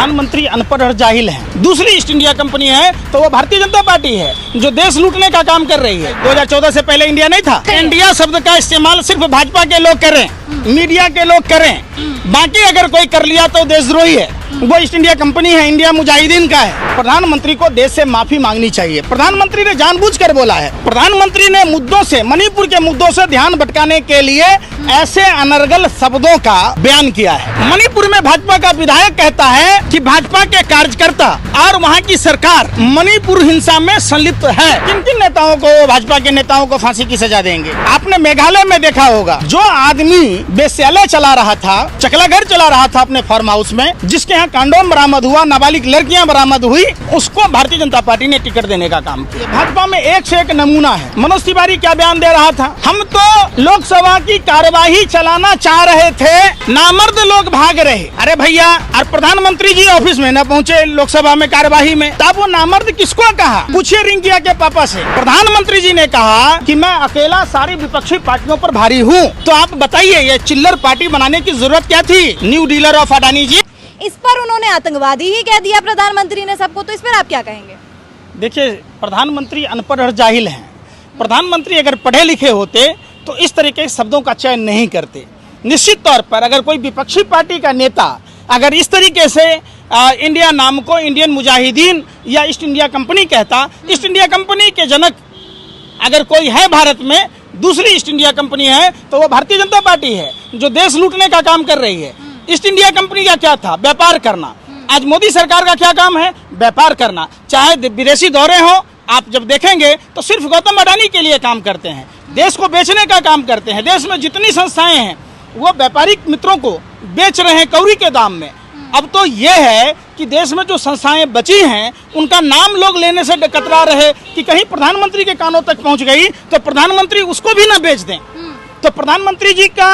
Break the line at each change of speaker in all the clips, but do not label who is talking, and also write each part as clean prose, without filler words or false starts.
प्रधानमंत्री अनपढ़ और जाहिल है। दूसरी ईस्ट इंडिया कंपनी है तो वो भारतीय जनता पार्टी है जो देश लूटने का काम कर रही है। 2014 से पहले इंडिया नहीं था। इंडिया शब्द का इस्तेमाल सिर्फ भाजपा के लोग करें, मीडिया के लोग करें, बाकी अगर कोई कर लिया तो देशद्रोही है। वो ईस्ट इंडिया कंपनी है, इंडिया मुजाहिदीन का है। प्रधानमंत्री को देश से माफी मांगनी चाहिए। प्रधानमंत्री ने जानबूझकर बोला है। प्रधानमंत्री ने मुद्दों से, मणिपुर के मुद्दों से ध्यान भटकाने के लिए ऐसे अनर्गल शब्दों का बयान किया है। मणिपुर में भाजपा का विधायक कहता है कि भाजपा के कार्यकर्ता और वहाँ की सरकार मणिपुर हिंसा में संलिप्त है। किन किन नेताओं को, भाजपा के नेताओं को फांसी की सजा देंगे? आपने मेघालय में देखा होगा, जो आदमी वेश्यालय चला रहा था, चकला घर चला रहा था अपने फार्म हाउस में, जिसके यहाँ कंडोम बरामद हुआ, नाबालिग लड़कियां बरामद हुई, उसको भारतीय जनता पार्टी ने टिकट देने का काम किया। भाजपा में एक से एक नमूना है। मनोज तिवारी क्या बयान दे रहा था? हम तो लोकसभा की कार्यवाही चलाना चाह रहे थे, नामर्द लोग भाग रहे। अरे भैया, और प्रधानमंत्री जी ऑफिस में न पहुंचे लोकसभा में कार्यवाही में, तब वो नामर्द किसको कहा? पूछिए रिंकिया के पापा से। प्रधानमंत्री जी ने कहा कि मैं अकेला सारी विपक्षी पार्टियों पर भारी हूँ। तो आप बताइए, ये चिल्लर पार्टी बनाने की जरूरत क्या थी? न्यू डीलर ऑफ अडानी जी।
इस पर उन्होंने आतंकवादी ही कह दिया प्रधानमंत्री ने सबको, तो इस पर आप क्या कहेंगे?
देखिए, प्रधानमंत्री अनपढ़ और जाहिल हैं। प्रधानमंत्री अगर पढ़े लिखे होते तो इस तरीके के शब्दों का चयन नहीं करते। निश्चित तौर पर अगर कोई विपक्षी पार्टी का नेता अगर इस तरीके से इंडिया नाम को इंडियन मुजाहिदीन या ईस्ट इंडिया कंपनी कहता, ईस्ट इंडिया कंपनी के जनक अगर कोई है भारत में, दूसरी ईस्ट इंडिया कंपनी है तो वो भारतीय जनता पार्टी है जो देश लूटने का काम कर रही है। ईस्ट इंडिया कंपनी का क्या था? व्यापार करना। आज मोदी सरकार का क्या काम है? व्यापार करना। चाहे विदेशी दौरे हो, आप जब देखेंगे तो सिर्फ गौतम अडानी के लिए काम करते हैं, देश को बेचने का काम करते हैं। देश में जितनी संस्थाएं हैं वो व्यापारिक मित्रों को बेच रहे हैं कौड़ी के दाम में। अब तो ये है कि देश में जो संस्थाएं बची हैं उनका नाम लोग लेने से कतरा रहे कि कहीं प्रधानमंत्री के कानों तक पहुंच गई तो प्रधानमंत्री उसको भी ना बेच दें। तो प्रधानमंत्री जी का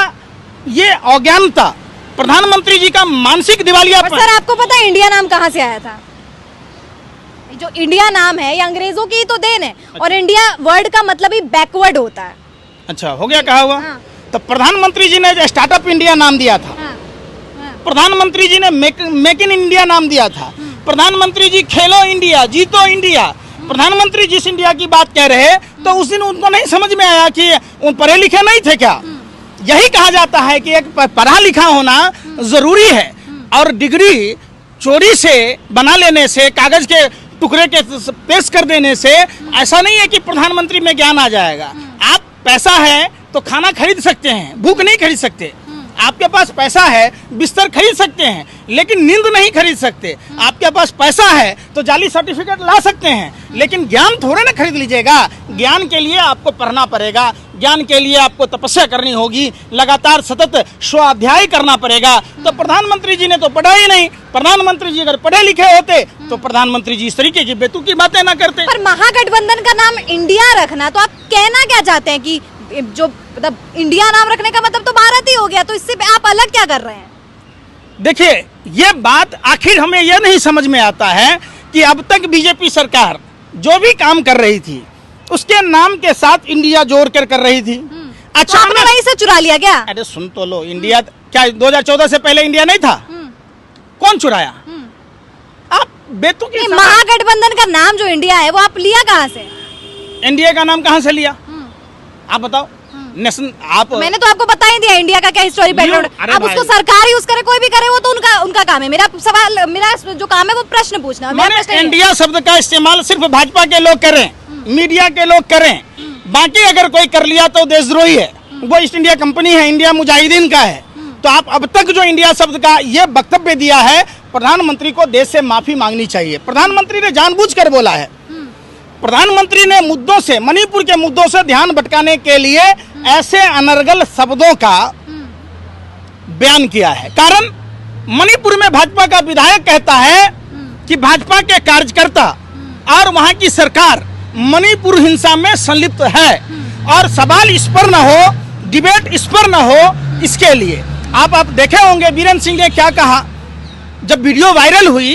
ये अज्ञानता, प्रधानमंत्री जी का मानसिक दिवालियापन।
सर, आपको पता है इंडिया नाम कहाँ से आया था? जो इंडिया नाम है ये अंग्रेजों की ही तो देन है। अच्छा। और इंडिया वर्ड का मतलब ही बैकवर्ड होता है। अच्छा, हो गया, कहा हुआ। हाँ। तो प्रधानमंत्री जी ने स्टार्टअप इंडिया नाम दिया था। हाँ। हाँ। प्रधानमंत्री जी ने मेक इन इंडिया नाम दिया था। प्रधानमंत्री जी खेलो इंडिया, जीतो इंडिया। प्रधानमंत्री जिस इंडिया की बात कह रहे तो उस दिन उनको नहीं समझ में आया कि उन पढ़े लिखे नहीं थे क्या? यही कहा जाता है कि एक पढ़ा लिखा होना जरूरी है और डिग्री चोरी से बना लेने से, कागज के टुकड़े के पेश कर देने से ऐसा नहीं है कि प्रधानमंत्री में ज्ञान आ जाएगा। आप पैसा है तो खाना खरीद सकते हैं, भूख नहीं खरीद सकते। आपके पास पैसा है, बिस्तर खरीद सकते हैं, लेकिन नींद नहीं खरीद सकते। आपके पास पैसा है तो जाली सर्टिफिकेट ला सकते हैं, लेकिन ज्ञान थोड़े ना खरीद लीजिएगा। ज्ञान के लिए आपको पढ़ना पड़ेगा, ज्ञान के लिए आपको तपस्या करनी होगी, लगातार सतत स्वाध्याय करना पड़ेगा। तो प्रधानमंत्री जी ने तो पढ़ा ही नहीं। प्रधानमंत्री जी अगर पढ़े लिखे होते तो प्रधानमंत्री जी इस तरीके की बेतुकी बातें ना करते। पर महागठबंधन का नाम इंडिया रखना, तो आप कहना क्या चाहते हैं कि जो मतलब इंडिया नाम रखने का मतलब तो भारत ही हो गया, तो इससे आप अलग क्या कर रहे हैं?
देखिए, ये बात आखिर हमें यह नहीं समझ में आता है कि अब तक बीजेपी सरकार जो भी काम कर रही थी उसके नाम के साथ इंडिया जोड़ कर रही थी।
अचानक तो वहीं से चुरा लिया गया?
अरे सुन तो लो, इंडिया क्या 2014 से पहले इंडिया नहीं था? कौन चुराया? आप बेतुकी।
महागठबंधन का नाम जो इंडिया है वो आप लिया कहाँ से?
इंडिया का नाम कहाँ से लिया आप बताओ? नेशनल आप,
मैंने तो आपको बता ही दिया इंडिया का क्या हिस्टोरिक बैकग्राउंड। अब उसको सरकार यूज करे, कोई भी करे, वो तो उनका काम है। मेरा सवाल, मेरा जो काम है वो प्रश्न पूछना।
इंडिया शब्द का इस्तेमाल सिर्फ भाजपा के लोग करें, मीडिया के लोग करें, बाकी अगर कोई कर लिया तो देशद्रोही है। वो ईस्ट इंडिया कंपनी है, इंडिया मुजाहिदीन का है। तो आप अब तक जो इंडिया शब्द का ये वक्तव्य दिया है, प्रधानमंत्री को देश से माफी मांगनी चाहिए। प्रधानमंत्री ने जानबूझकर बोला है। प्रधानमंत्री ने मुद्दों से, मणिपुर के मुद्दों से ध्यान भटकाने के लिए ऐसे अनर्गल शब्दों का बयान किया है। कारण मणिपुर में भाजपा का विधायक कहता है कि भाजपा के कार्यकर्ता और वहां की सरकार मणिपुर हिंसा में संलिप्त है और सवाल इस पर न हो, डिबेट इस पर न हो, इसके लिए आप देखे होंगे बीरेन सिंह ने क्या कहा जब वीडियो वायरल हुई।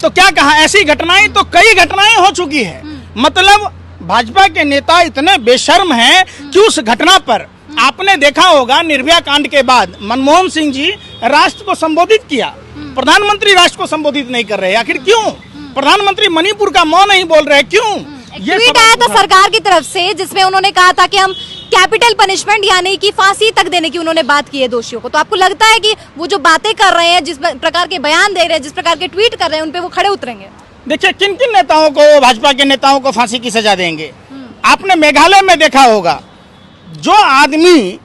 तो क्या कहा? ऐसी घटनाएं तो कई घटनाएं हो चुकी है। मतलब भाजपा के नेता इतने बेशर्म हैं कि उस घटना पर आपने देखा होगा, निर्भया कांड के बाद मनमोहन सिंह जी राष्ट्र को संबोधित किया। प्रधानमंत्री राष्ट्र को संबोधित नहीं कर रहे, आखिर क्यों? प्रधानमंत्री मणिपुर का मौ नहीं बोल रहे, क्यों?
ये ट्वीट आया था सरकार की तरफ से जिसमें उन्होंने कहा था कि हम कैपिटल पनिशमेंट यानी कि फांसी तक देने की उन्होंने बात की है दोषियों को। तो आपको लगता है कि वो जो बातें कर रहे हैं, जिस प्रकार के बयान दे रहे हैं, जिस प्रकार के ट्वीट कर रहे हैं, उन पे वो खड़े उतरेंगे?
देखिए, किन किन नेताओं को, भाजपा के नेताओं को फांसी की सजा देंगे? आपने मेघालय में देखा होगा, जो आदमी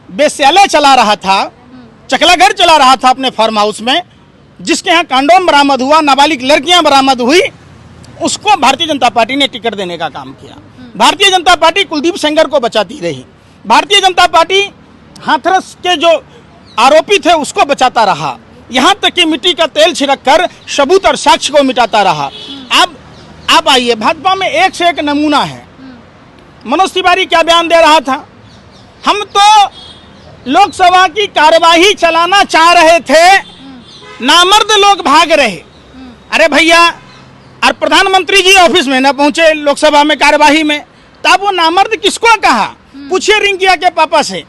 वेश्यालय चला रहा था, चकलाघर चला रहा था अपने फार्म हाउस में, जिसके यहाँ कंडोम बरामद हुआ, नाबालिग लड़कियां बरामद हुई, उसको भारतीय जनता पार्टी ने टिकट देने का काम किया। भारतीय जनता पार्टी कुलदीप सेंगर को बचाती रही। भारतीय जनता पार्टी हाथरस के जो आरोपी थे उसको बचाता रहा, यहाँ तक कि मिट्टी का तेल छिड़क कर सबूत और साक्ष्य को मिटाता रहा। अब आइए, भाजपा में एक से एक नमूना है। मनोज तिवारी क्या बयान दे रहा था? हम तो लोकसभा की कार्यवाही चलाना चाह रहे थे, नामर्द लोग भाग रहे। अरे भैया, और प्रधानमंत्री जी ऑफिस में न पहुंचे लोकसभा में कार्यवाही में, तब वो नामर्द किसको कहा? पूछिए रिंकिया के पापा से,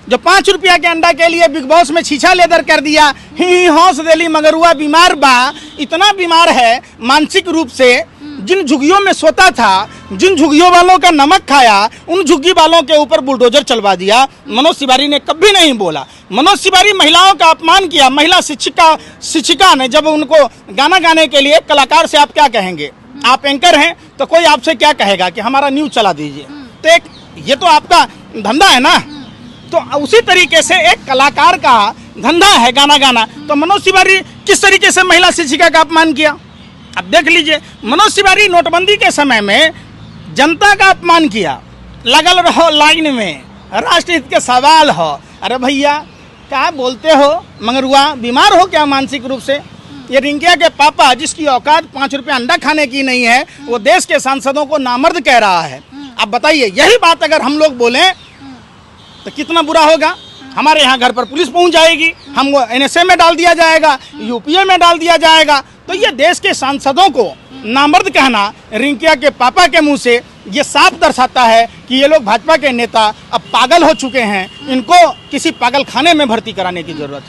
जो 5 रुपया के अंडा के लिए बिग बॉस में छीछा लेदर कर दिया। ही हौस देली मगरुआ बीमार बा, इतना बीमार है मानसिक रूप से, जिन झुग्गियों में सोता था, जिन झुग्गियों वालों का नमक खाया, उन झुग्गी वालों के ऊपर बुलडोजर चलवा दिया। मनोज तिवारी ने कभी नहीं बोला। मनोज तिवारी महिलाओं का अपमान किया। महिला शिक्षिका ने जब उनको गाना गाने के लिए, कलाकार से आप क्या कहेंगे? आप एंकर हैं तो कोई आपसे क्या कहेगा कि हमारा न्यूज चला दीजिए? तो एक ये तो आपका धंधा है ना। तो उसी तरीके से एक कलाकार का धंधा है गाना गाना। तो मनोज तिवारी किस तरीके से महिला शिक्षिका का अपमान किया? अब देख लीजिए, मनोज तिवारी नोटबंदी के समय में जनता का अपमान किया। लगल रहो लाइन में, राष्ट्रहित के सवाल हो। अरे भैया, क्या बोलते हो? मंगरुआ बीमार हो क्या मानसिक रूप से? ये रिंकिया के पापा, जिसकी औकात 5 रुपया अंडा खाने की नहीं है, वो देश के सांसदों को नामर्द कह रहा है। अब बताइए, यही बात अगर हम लोग बोलें तो कितना बुरा होगा? हमारे यहाँ घर पर पुलिस पहुंच जाएगी, हमको NSA में डाल दिया जाएगा, UPA में डाल दिया जाएगा। तो ये देश के सांसदों को नामर्द कहना रिंकिया के पापा के मुंह से, ये साफ दर्शाता है कि ये लोग भाजपा के नेता अब पागल हो चुके हैं। इनको किसी पागल खाने में भर्ती कराने की जरूरत है।